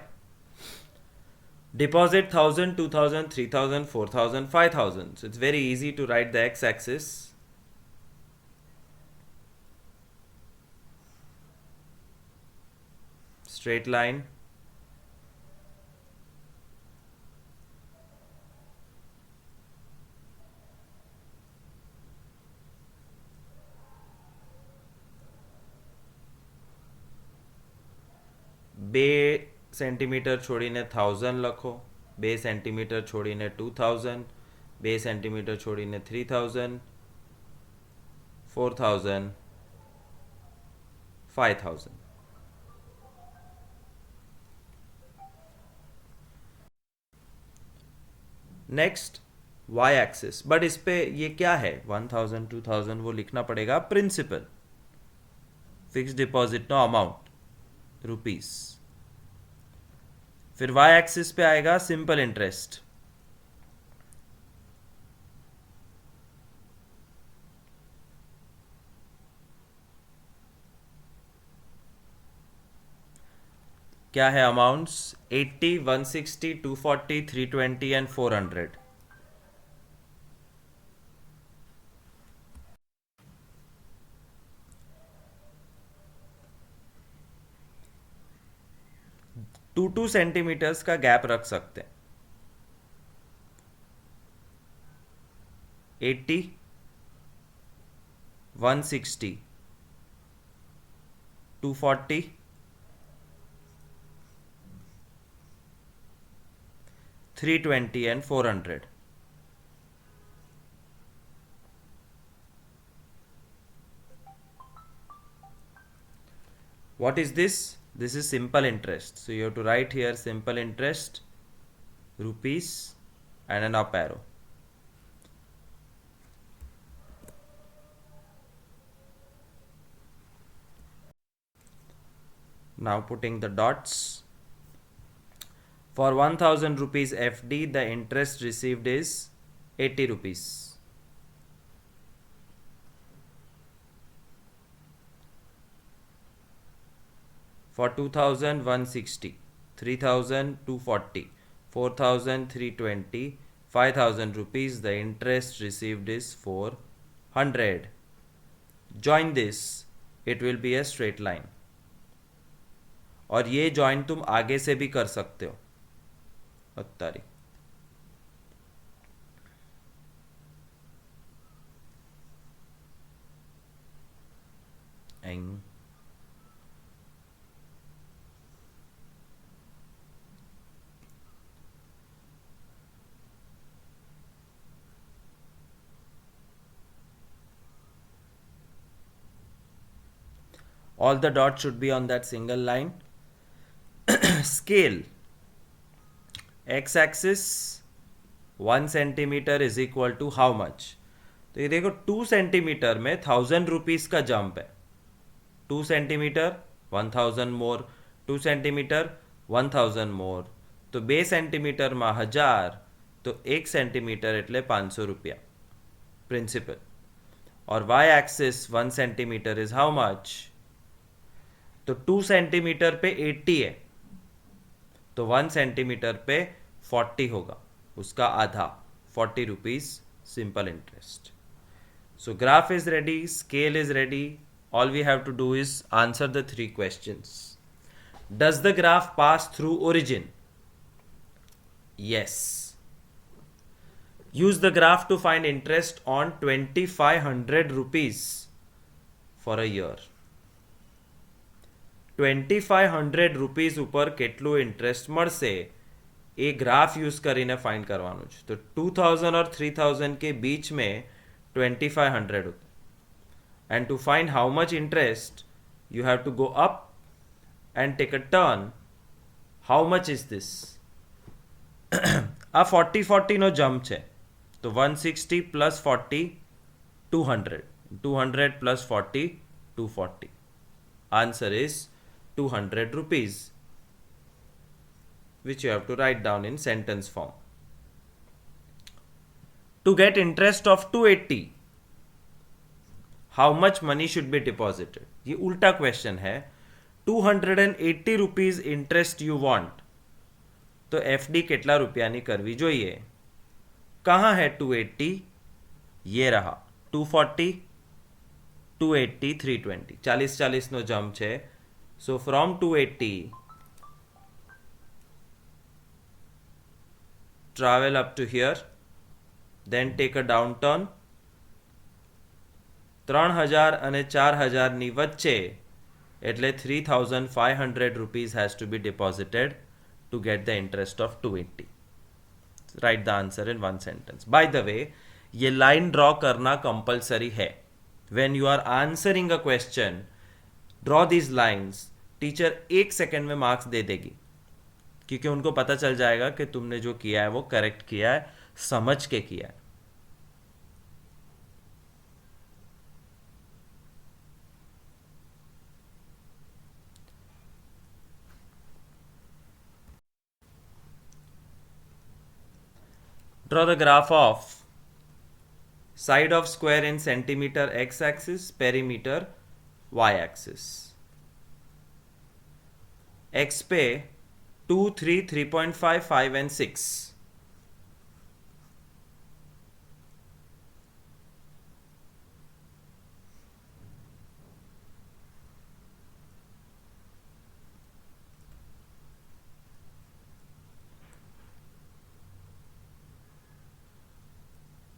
Deposit 1000, 2000, 3000, 4000, 5000. So it's very easy to write the x-axis. Straight line. બે સેન્ટીમીટર છોડીને 1000 લખો, 2 સેન્ટીમીટર છોડીને 2000, 2 સેન્ટીમીટર છોડીને 3000, 4000, 5000. नेक्स्ट वाई एक्सिस, बट इस पे ये क्या है 1000 2000 वो लिखना पड़ेगा प्रिंसिपल, फिक्स डिपॉजिट नो अमाउंट रुपीस. फिर वाई एक्सिस पे आएगा सिंपल इंटरेस्ट. क्या है अमाउंट्स 80, 160, 240, 320 एंड 400. टू सेंटीमीटर्स का गैप रख सकते हैं. 80, 160, 240, 320 and 400. What is this? This is simple interest. So you have to write here simple interest, rupees and an up arrow. Now putting the dots. For 1000 rupees FD, the interest received is 80 rupees. For 2000, 160, 3000, 240, 4000, 320, 5000 rupees, the interest received is 400. Join this, it will be a straight line. और ये जॉइन तुम आगे से भी कर सकते हो. अत्तारी एंग all the dots should be on that single line. Scale. x-axis 1 centimetre is equal to how much. तो ये देखो 2 सेंटीमीटर में 1000 रुपीज का जंप है. 2 सेंटीमीटर 1000 मोर, 2 सेंटीमीटर 1000 मोर, तो 2 सेंटीमीटर में 1000, तो 1 सेंटीमीटर એટલે 500 રૂપિયા પ્રિન્સિપલ. और Y axis 1 centimetre is how much? तो 2 सेंटीमीटर पे 80 है, तो 1 सेंटीमीटर पे 40 होगा, उसका आधा, 40 rupees simple interest. So graph is ready, scale is ready. All we have to do is answer the 3 questions. Does the graph pass through origin? Yes. Use the graph to find interest on 2500 rupees for a year. 2500 rupees ઉપર કેટલું ઇન્ટરેસ્ટ મળશે એ ગ્રાફ यूज કરીને फाइंड કરવાનું છે. तो 2000 और 3000 के बीच में 2500 होता है. And to find how much interest you have to go up and take a turn. How much is this? आ 40-40 નો જમ્પ છે, તો 160 plus 40 200, 200 plus 40 240. Answer is 200 rupees, which you have to write down in sentence form. To get interest of 280, how much money should be deposited? ये उल्टा क्वेश्चन है. 280 रुपीज इंटरेस्ट यू वांट, तो एफडी કેટલા રૂપિયાની કરવી જોઈએ? कहाँ है 280? ये रहा 240 280 320, 40 નો જમ્પ છે. So from 280 travel up to here, then take a downturn. 3000 અને 4000 ની વચ્ચે, એટલે 3500 rupees has to be deposited to get the interest of 280. Write the answer in one sentence. By the way, ये लाइन ड्रॉ करना कंपलसरी है. When you are answering a question, draw these lines. Teacher 1 second में मार्क्स दे देगी, क्योंकि उनको पता चल जाएगा कि तुमने जो किया है वो करेक्ट किया है, समझ के किया है. Draw the graph of side of square in centimetre X axis, perimeter Y axis. X पे 2, 3, 3.5, 5 and 6.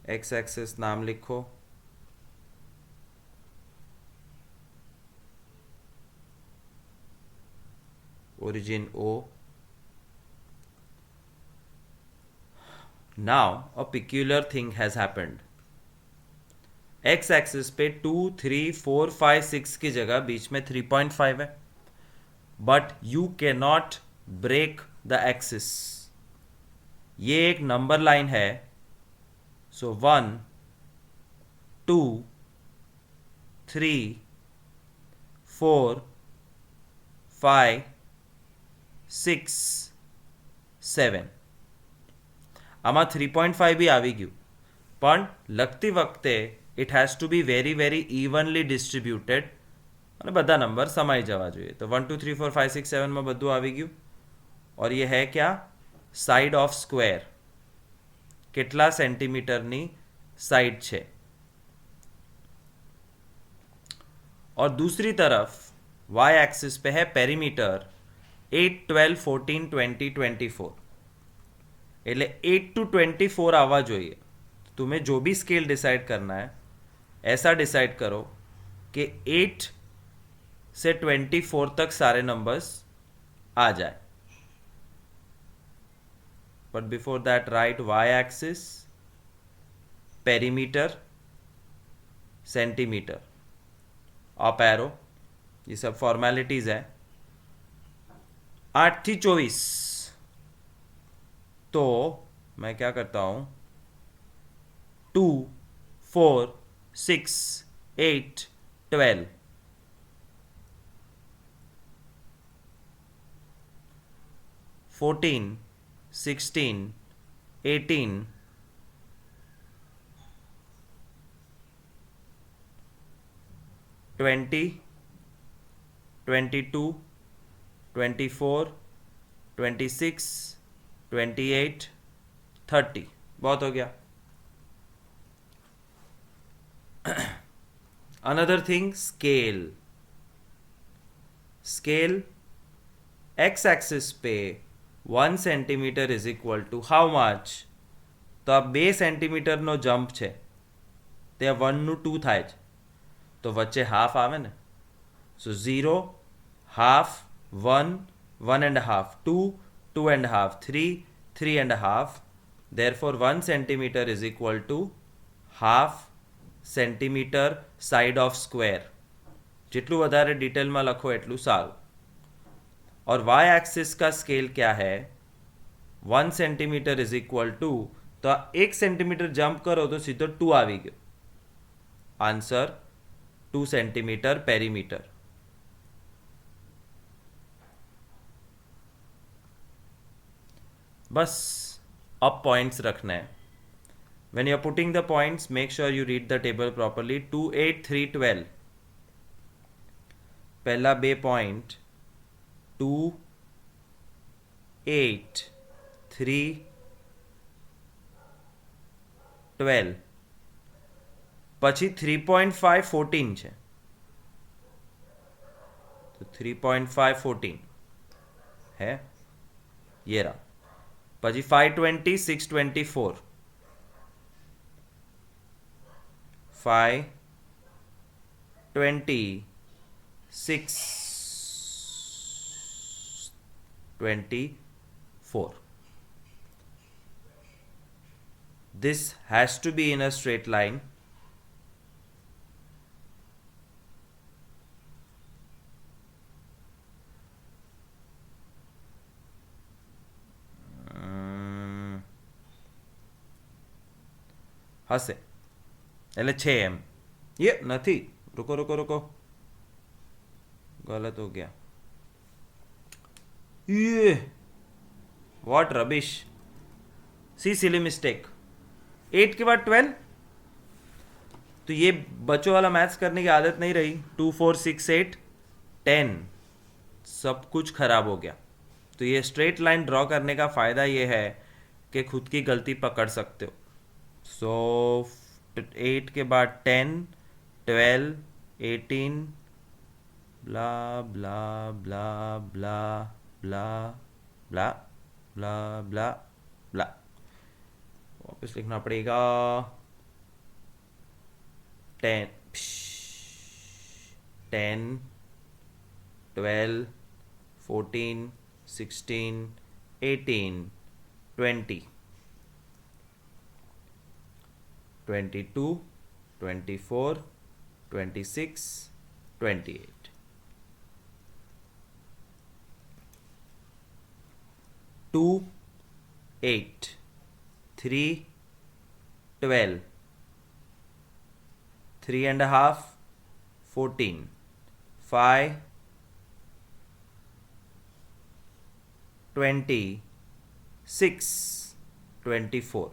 एक्स एक्सिस नाम लिखो. origin O. Now a peculiar thing has happened. X axis पे 2, 3, 4, 5, 6 की जगह बीच में 3.5 है, but you cannot break the axis. ये एक नंबर लाइन है. So 1, 2, 3, 4, 5, 6, 7. આમાં 3.5 બી આવી ગયું, પણ લખતી વખતે it has to be very very evenly distributed અને બધા નંબર સમાઈ જવા જોઈએ. તો 1, 2, 3, 4, 5, 6, 7 માં બધું આવી ગયું. और ये है क्या? Side of square. કેટલા સેન્ટીમીટરની साइड છે. और दूसरी तरफ y एक्सिस पे है पेरीमीटर 8, 12, 14, 20, 24. એટલે 8 to 24 આવવા જોઈએ. तुम्हें जो भी स्केल डिसाइड करना है, ऐसा डिसाइड करो कि 8 से 24 तक सारे नंबर्स आ जाए. But before that right y axis, perimeter, centimetre, up arrow, ये सब फॉर्मेलिटीज है. 8 થી 24. तो मैं क्या करता हूँ, 2, 4, 6, 8, 12. 14, 16, 18, 20, 22, 24, 26, 28, 30। बहुत हो गया। Another thing, scale. Scale X axis पे 1 centimetre is equal to how much? તો આ 2 સેન્ટીમીટરનો જમ્પ છે, ત્યાં 1નું 2 થાય છે, તો વચ્ચે હાફ આવે ને. સો 0, half, 1, 1.5, 2, 2.5, 3, 3.5. Therefore 1 centimeter is equal to half centimeter side of square. जितलू વધારે डिटेलમાં લખો એટલું સારું. और y एक्सिस का स्केल क्या है? 1 सेंटीमीटर इज इक्वल टू, तो 1 सेंटीमीटर जंप करो तो सीधो 2 આવી ગયો. Answer 2 centimetre perimeter. बस अब पॉइंट्स रखना है. when you are putting the points, make sure you read the table properly. 2, 8, 3, 12. पहला बे पॉइंट 2, 8, 3, 12. પછી 3.5 14 છે, तो 3.5 14 है ये रहा. પછી 520 624, 520 624. This has to be in a straight line. હશે એટલે છે એમ. ये નથી, रुको रुको रुको, गलत हो गया. ये what rubbish. See silly mistake. 8 के बाद 12, तो ये बच्चों वाला मैथ्स करने की आदत नहीं रही. 2, 4, 6, 8, 10 सब कुछ खराब हो गया. तो ये स्ट्रेट लाइन ड्रॉ करने का फ़ायदा ये है कि खुद की गलती पकड़ सकते हो. सो 8 के बाद 10, 12, 18, ब्ला ब्ला ब्ला ब्ला ब्ला ब्ला ब्ला ब्ला ब्ला. वापस लिखना पड़ेगा. 10, 12, 14, 16, 18, 20, 22, 24, 26, 28. 2, 8, 3, 12, 3.5, 14, 5, 20, 6, 24.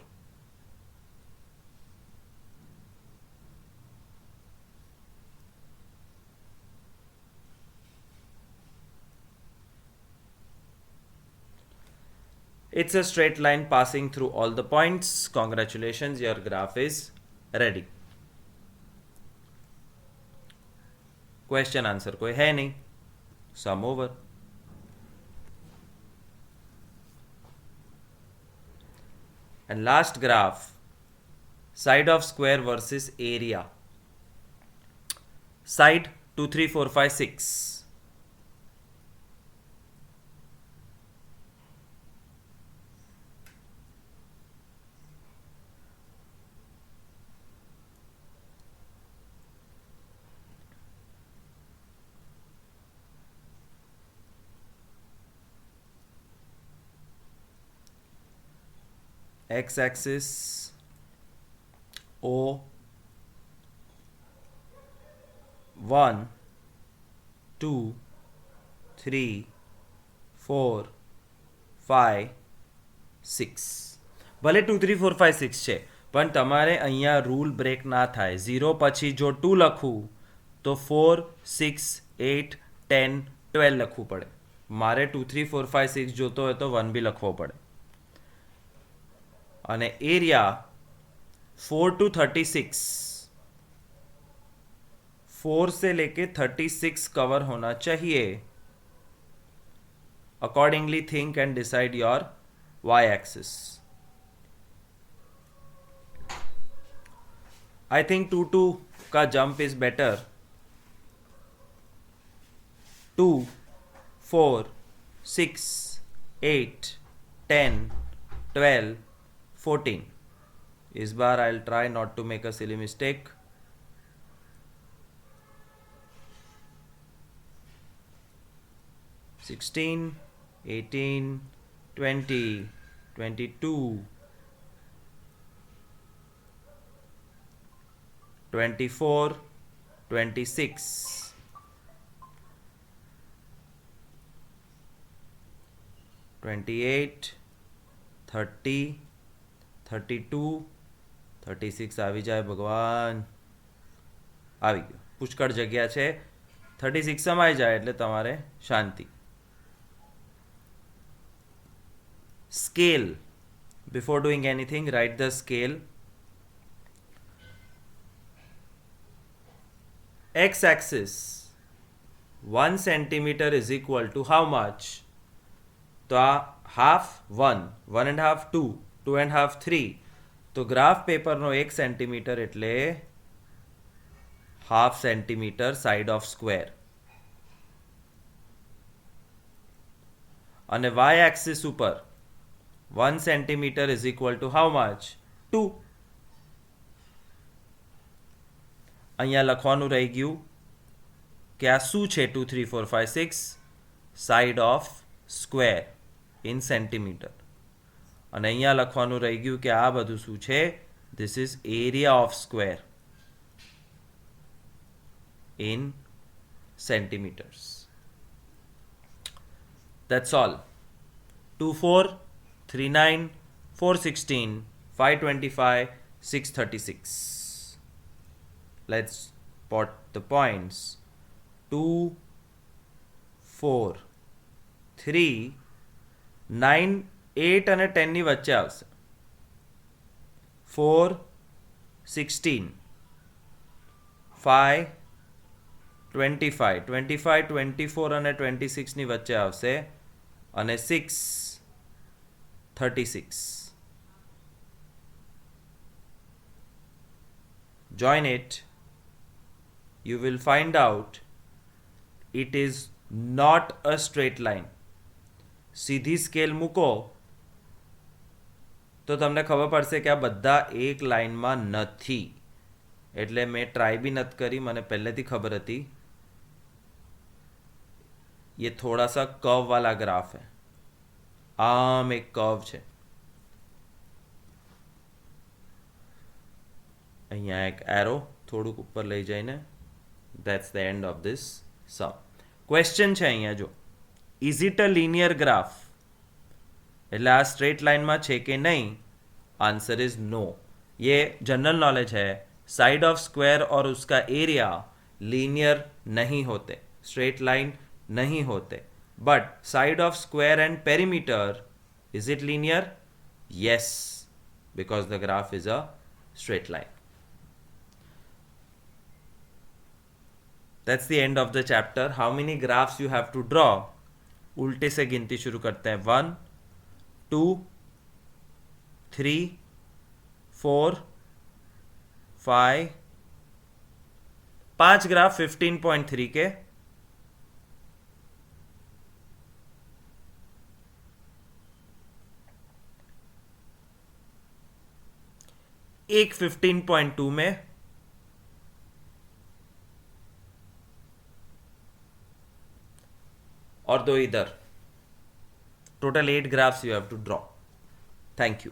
It's a straight line passing through all the points. Congratulations, your graph is ready. Question answer कोई है नहीं. Sum over. And last graph, side of square versus area. Side 2, 3, 4, 5, 6. X axis O 1 2 3 4 5 6. ભલે 2 3 4 5 6 છે, પણ તમારે અહીંયા રૂલ બ્રેક ના થાય. 0 પછી જો 2 લખું તો 4, 6, 8, 10, 12 લખવું પડે. મારે 2, 3, 4, 5, 6 જોતો હોય તો 1 બી લખવો પડે. અને એરિયા 4 to 36, 4 से लेके 36 कवर होना चाहिए. Accordingly think and decide your y axis. I think 2 का जंप इज बेटर. 2, 4, 6, 8, 10, 12, 14. इस बार I will try not to make a silly mistake. 16, 18, 20, 22, 24, 26, 28, 30, 32, 36 આવી જાય ભગવાન. આવી ગયો. પુષ્કળ જગ્યા છે. 36 સમાઈ જાય એટલે તમારે શાંતિ. Scale. Before doing anything, write the scale. X-axis 1 centimeter is equal to how much? तो आ half 1, 1.5 2, 2.5 3. तो ग्राफ पेपर नो 1 સેન્ટીમીટર એટલે half centimeter side of square. અને y axis ઉપર 1 centimeter is equal to how much? 2. અહીંયા લખવાનું રહી ગયું કે આ શું છે 2, 3, 4, 5, 6 side of square in centimetre. અને અહીંયા લખવાનું રહી ગયું કે આ બધું શું છે? This is area of square in centimeters. That's all. 2, 4, 3, 9, 4, 16, 5, 25, 6, 36. Let's plot the points. 2, 4, 3, 9, 8 અને 10 ની વચ્ચે આવશે. 4, 16, 5, 25, 25, 24 અને 26 ની વચ્ચે આવશે. અને 6, 36. Join it. You will find out it is not a straight line. સીધી સ્કેલ મૂકો તો તમને ખબર પડશે કે આ બધા એક લાઇનમાં નથી. એટલે મેં ટ્રાય બી નથી કરી, મને પહેલેથી ખબર હતી. ये थोड़ा सा कर्व वाला ग्राफ है. आम एक कर्व છે. અહીંયા એક એરો થોડુંક ઉપર લઈ જઈને that's the end of this sum. Question છે અહીંયા જો, is it a linear graph? એટલે આ સ્ટ્રેટ લાઇનમાં છે કે નહીં? Answer is no. ये जनरल नॉलेज है. साइड ऑफ स्क्वायर और उसका एरिया लीनियर नहीं होते, स्ट्रेट लाइन नहीं होते. But side of square and perimeter, is it linear? yes, because the graph is a straight line. That's the end of the chapter. How many graphs you have to draw? उल्टे से गिनती शुरू करते हैं. 1, 2, 3, 4, 5, 5 ग्राफ 15.3 के. एक 15.2 में, और 2 इधर. Total 8 graphs you have to draw. Thank you.